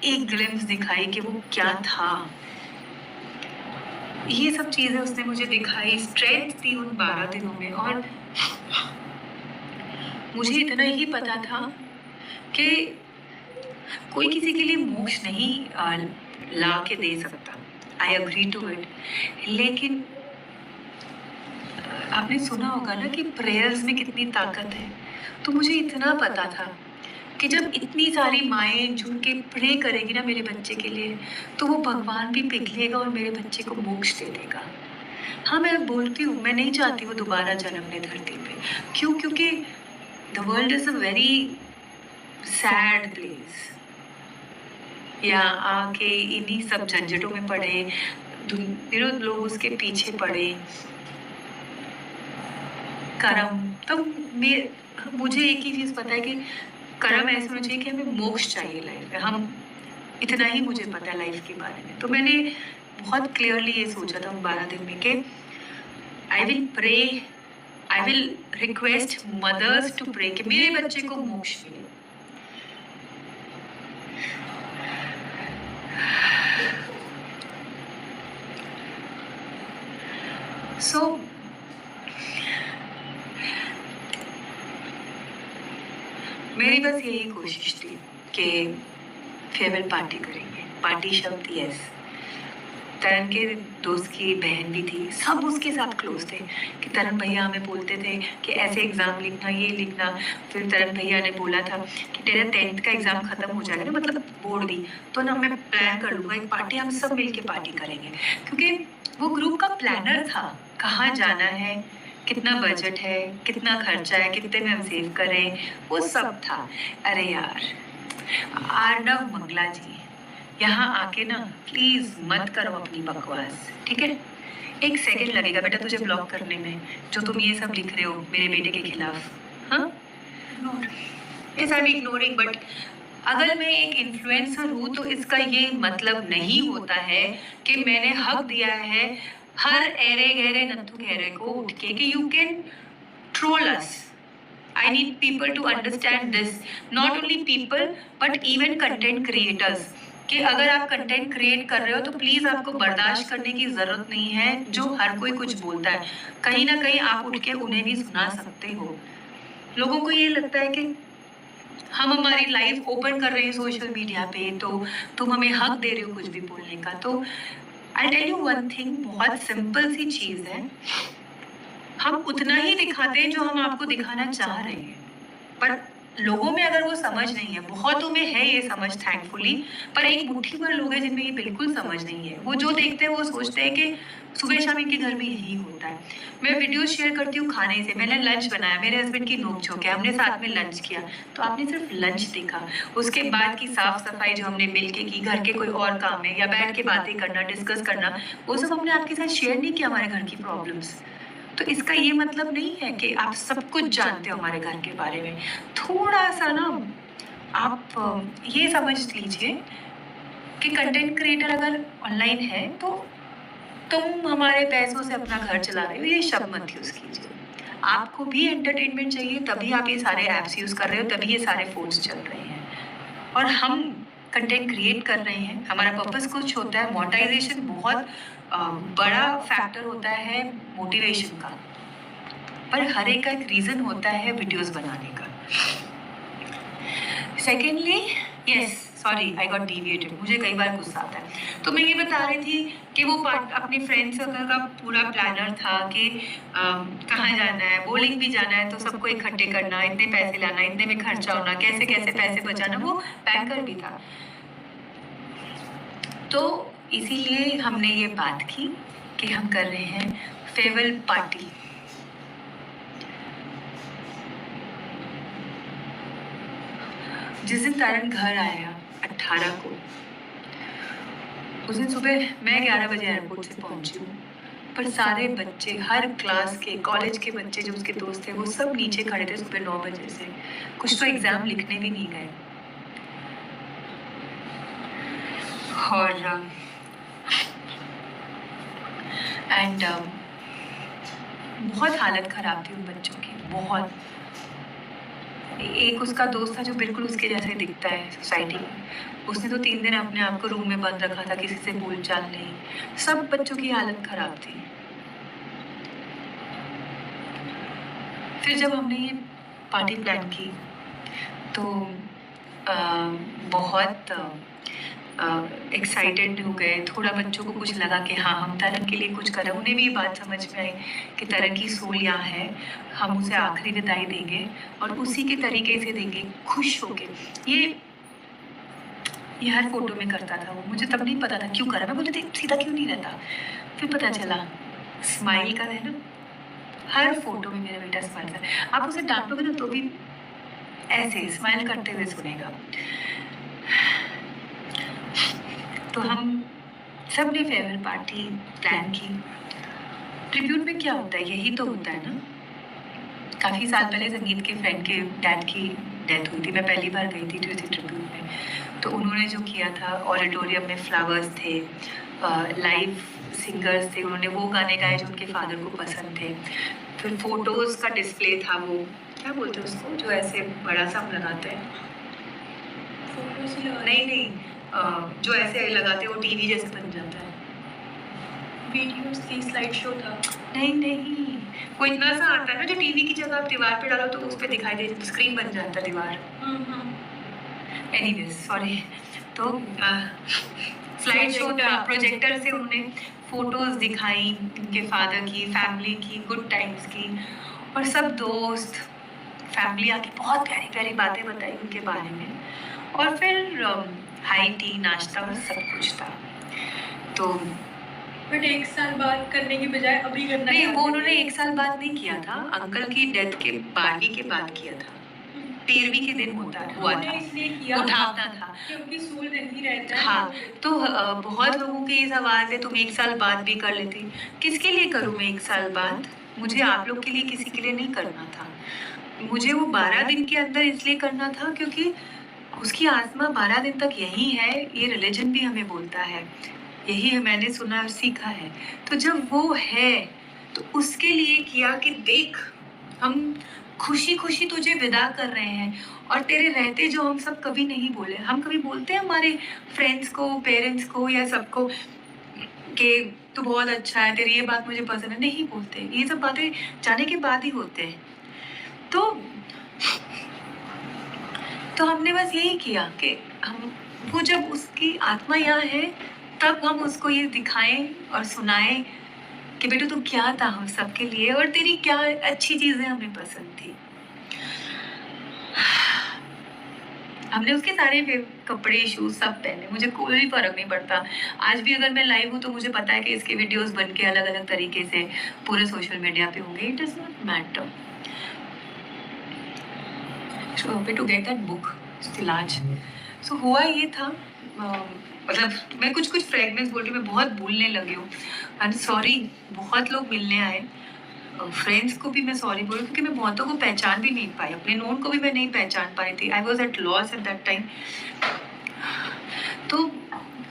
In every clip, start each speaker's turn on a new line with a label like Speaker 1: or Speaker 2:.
Speaker 1: एक ग्लिम्स दिखाई कि वो क्या था। ये सब चीजें उसने मुझे दिखाई, स्ट्रेंथ दी उन 12 दिनों में। और मुझे इतना ही पता था कि कोई किसी के लिए मोक्ष नहीं ला के दे सकता। I agree to it. लेकिन आपने सुना होगा ना कि प्रेयर्स में कितनी ताकत है। तो मुझे इतना पता था कि जब इतनी सारी माएँ झुक के प्रे करेगी ना मेरे बच्चे के लिए, तो वो भगवान भी पिघलेगा और मेरे बच्चे को मोक्ष दे देगा। हाँ, मैं बोलती हूँ, मैं नहीं चाहती वो दोबारा जन्म ले धरती पे। क्यों? क्योंकि the world is a very sad place. या आके इन्हीं सब झंझटों में पड़े, लोग उसके पीछे पड़े। कर्म तो मुझे एक ही चीज़ पता है कि कर्म ऐसा होना चाहिए कि हमें मोक्ष चाहिए लाइफ में। हम इतना ही मुझे पता है लाइफ के बारे में। तो मैंने बहुत क्लियरली ये सोचा था उन 12 दिन में कि I will pray, I will request mothers to pray कि मेरे बच्चे को मोक्ष मिले। सो मेरी बस यही कोशिश थी कि फेयरवेल पार्टी करेंगे। पार्टी शब्द यस, तरन के दोस्त की बहन भी थी, सब उसके साथ क्लोज थे कि तरन भैया हमें बोलते थे कि ऐसे एग्ज़ाम लिखना, ये लिखना। फिर तरन भैया ने बोला था कि तेरा 10th का एग्ज़ाम ख़त्म हो जाएगा ना, मतलब बोर्ड दी, तो ना मैं प्लान कर लूँगा एक पार्टी, हम सब मिल के पार्टी करेंगे। क्योंकि वो ग्रुप का प्लानर था, कहाँ जाना है, कितना बजट है, कितना खर्चा है, कितने में हम सेव करें, वो सब था। अरे यार, आर्नव मंगला जी, यहाँ आके ना प्लीज मत करो अपनी बकवास, ठीक है? एक सेकंड लगेगा बेटा तुझे ब्लॉक करने में, जो तुम ये सब लिख रहे हो मेरे बेटे के खिलाफ। हाँ, yes I am ignoring, but अगर मैं एक इन्फ्लुएंसर हूँ तो इसका ये मतलब नहीं होता है कि मैंने हक दिया है हर एरे गहरे नत्थु गहरे को उठ के कि you can troll us. I need people to understand this. Not only people, but even content creators. कि अगर आप कंटेंट क्रिएट कर रहे हो तो प्लीज आपको बर्दाश्त करने की जरूरत नहीं है जो हर कोई कुछ बोलता है। कहीं ना कहीं आप उठ के उन्हें भी सुना सकते हो। लोगों को ये लगता है कि हम हमारी लाइफ ओपन कर रहे हैं सोशल मीडिया पे, तो तुम हमें हक दे रहे हो कुछ भी बोलने का। तो I tell you one thing, बहुत सिंपल सी चीज है, हम उतना ही दिखाते हैं जो हम आपको दिखाना चाह रहे हैं। पर लोगों में अगर वो समझ नहीं है, बहुतों में है ये समझ थैंकफुली, पर एक मुट्ठी भर लोग हैं जिनमें ये बिल्कुल समझ नहीं है। वो जो देखते हैं वो सोचते हैं कि सुबह शाम इनके घर में यही होता है। मैं वीडियो शेयर करती हूँ खाने से, मैंने लंच बनाया, मेरे हस्बैंड की नोक-झोंक है, हमने साथ में लंच किया, तो आपने सिर्फ लंच देखा। उसके बाद की साफ सफाई जो हमने मिलके की, घर के कोई और काम है या बैठ के बातें करना, डिस्कस करना, वो सब हमने आपके साथ शेयर नहीं किया, हमारे घर की प्रॉब्लम्स। तो इसका ये मतलब नहीं है कि आप सब कुछ जानते हो हमारे घर के बारे में। थोड़ा सा ना आप ये समझ लीजिए कि कंटेंट क्रिएटर अगर ऑनलाइन है तो तुम हमारे पैसों से अपना घर चला रहे हो, ये शब्द मत यूज कीजिए। आपको भी एंटरटेनमेंट चाहिए, तभी आप ये सारे ऐप्स यूज कर रहे हो, तभी ये सारे फोन्स चल रहे हैं। और हम कंटेंट क्रिएट कर रहे हैं, हमारा पर्पस कुछ होता है। मोनेटाइजेशन बहुत बड़ा फैक्टर होता है मोटिवेशन का, पर हर एक का एक रीजन होता है वीडियोस बनाने का। Secondly, yes sorry I got deviated, मुझे कई बार गुस्सा आता है। तो मैं ये बता रही थी कि वो अपने फ्रेंड सर्कल का पूरा प्लानर था कि कहाँ जाना है, बोलिंग भी जाना है तो सबको इकट्ठे करना, इतने पैसे लाना, इतने में खर्चा होना, कैसे कैसे पैसे बचाना, वो बैंकर भी था। तो इसीलिए हमने ये बात की कि हम कर रहे हैं फेयरवेल पार्टी। जिस दिन तारण घर आया 18 को, उस दिन सुबह मैं 11 बजे एयरपोर्ट से पहुंची हूँ, पर सारे बच्चे, हर क्लास के, कॉलेज के बच्चे जो उसके दोस्त थे, वो सब नीचे खड़े थे सुबह 9 बजे से। कुछ तो एग्जाम लिखने भी नहीं गए। और बहुत हालत खराब थी उन बच्चों की, बहुत। एक उसका दोस्त था जो बिल्कुल उसके जैसे दिखता है सोसाइटी में, उसने तो 3 दिन अपने आप को रूम में बंद रखा था, किसी से बोलचाल नहीं। सब बच्चों की हालत खराब थी। फिर जब हमने ये पार्टी प्लान की तो अ, बहुत एक्साइटेड हो गए। थोड़ा बच्चों को कुछ लगा कि हाँ, हम तरन के लिए कुछ कर रहे हैं। उन्हें भी ये बात समझ में आई कि तरन की सोल यहाँ है, हम उसे आखिरी विदाई देंगे और उसी के तरीके से देंगे, खुश होके। ये हर फोटो में करता था वो। मुझे तब नहीं पता था क्यों कर रहा है। मैं बोलती थी सीधा क्यों नहीं रहता? फिर पता चला स्माइल का है ना, हर फोटो में मेरा बेटा स्माइल कर रहा है। आप उसे डांटोगे ना तो भी ऐसे स्माइल करते हुए सुनेगा। तो हम सब ने फेयरवेल पार्टी प्लान की। ट्रिब्यूट में क्या होता है? यही तो होता है ना। काफ़ी साल पहले संगीत के फ्रेंड के डैड की डेथ हुई थी। मैं पहली बार गई थी ट्रिब्यूट में। तो उन्होंने जो किया था, ऑडिटोरियम में फ्लावर्स थे, लाइव सिंगर्स थे, उन्होंने वो गाने गाए जो उनके फादर को पसंद थे। फिर फोटोज़ का डिस्प्ले था, वो क्या बोलते हैं उसको जो ऐसे बड़ा सा हम लगाते हैं?
Speaker 2: फोटोज ही लगा
Speaker 1: नहीं नहीं, जो ऐसे लगाते हैं वो टीवी जैसे बन जाता है।
Speaker 2: वीडियोस थी, स्लाइड शो था।
Speaker 1: नहीं नहीं, वो इतना सा आता है ना जो टीवी की जगह आप दीवार पे डालो तो उस पे दिखाई दे, स्क्रीन बन जाता है दीवार। Anyways sorry. तो स्लाइड शो था, प्रोजेक्टर से उन्होंने फोटोज दिखाई उनके फादर की, फैमिली की, गुड टाइम्स की, और सब दोस्त फैमिली आके बहुत प्यारी प्यारी बातें बताई उनके बारे में। और फिर हाई टी, नाश्ता और सब कुछ था। तो
Speaker 2: बट एक साल बाद करने की बजाय अभी करना
Speaker 1: नहीं,
Speaker 2: चाहते
Speaker 1: वो
Speaker 2: थे।
Speaker 1: उन्होंने एक साल बाद नहीं किया था, अंकल की डेथ के 12वीं के बाद किया था। 13वीं के दिन हुआ
Speaker 2: उन्होंने
Speaker 1: था,
Speaker 2: इसलिए किया
Speaker 1: उठावना था।
Speaker 2: क्योंकि सूल नहीं रहता है।
Speaker 1: हाँ, तो बहुत लोगों के ये सवाल है तुम एक साल बाद भी कर लेती। किसके लिए करूँ मैं एक साल बाद? मुझे आप लोग के लिए, किसी के लिए नहीं करना था। मुझे वो 12 दिन के अंदर इसलिए करना था क्योंकि उसकी आत्मा 12 दिन तक यही है, ये रिलीजन भी हमें बोलता है, यही है, मैंने सुना और सीखा है। तो जब वो है तो उसके लिए किया कि देख, हम खुशी खुशी तुझे विदा कर रहे हैं, और तेरे रहते जो हम सब कभी नहीं बोले। हम कभी बोलते हैं हमारे फ्रेंड्स को, पेरेंट्स को या सबको कि तू बहुत अच्छा है, तेरी ये बात मुझे पसंद है? नहीं बोलते, ये सब बातें जाने के बाद ही होते हैं। तो हमने बस यही किया कि हम, वो जब उसकी आत्मा यहाँ है तब हम उसको ये दिखाएं और सुनाएं कि बेटा तू क्या था हम सबके लिए, और तेरी क्या अच्छी चीजें हमें पसंद थी। हमने उसके सारे कपड़े, शूज सब पहने, मुझे कोई फर्क नहीं पड़ता। आज भी अगर मैं लाइव हूँ तो मुझे पता है कि इसके वीडियोस बन के अलग अलग तरीके से पूरे सोशल मीडिया पे होंगे। It does not matter. So happy to get that book, Silaj. So हुआ ये था, मतलब मैं कुछ कुछ फ्रेगमेंट्स बोल रही हूँ, मैं बहुत भूलने लगी हूँ। एंड सॉरी, बहुत लोग मिलने आए, फ्रेंड्स को भी मैं सॉरी बोल रही हूँ क्योंकि मैं बहुतों को पहचान भी नहीं पाई, अपने नोन को भी मैं नहीं पहचान पाई थी। I was at loss at that time. तो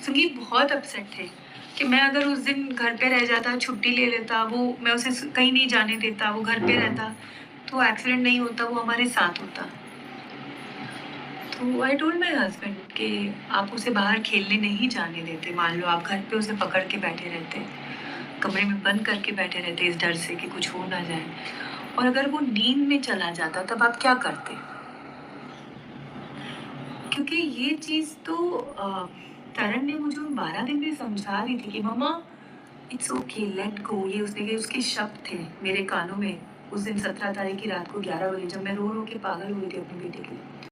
Speaker 1: संगीत बहुत अपसेट थे कि मैं अगर उस दिन घर पे रह जाता, छुट्टी ले लेता, वो मैं उसे कहीं नहीं जाने देता, वो घर पे रहता, तो एक्सीडेंट नहीं होता, वो हमारे साथ होता। तो आई टोल्ड माई हस्बैंड कि आप उसे बाहर खेलने नहीं जाने देते। मान लो आप घर पे उसे पकड़ के बैठे रहते, कमरे में बंद करके बैठे रहते इस डर से कि कुछ हो ना जाए, और अगर वो नींद में चला जाता तब आप क्या करते? क्योंकि ये चीज़ तो तरन ने मुझे 12 दिन में समझा रही थी कि मम्मा इट्स ओके, लेट गो। ये उसके शब्द थे मेरे कानों में उस दिन 17 तारीख की रात को 11 बजे, जब मैं रो रो के पागल हुई थी अपने बेटे के लिए।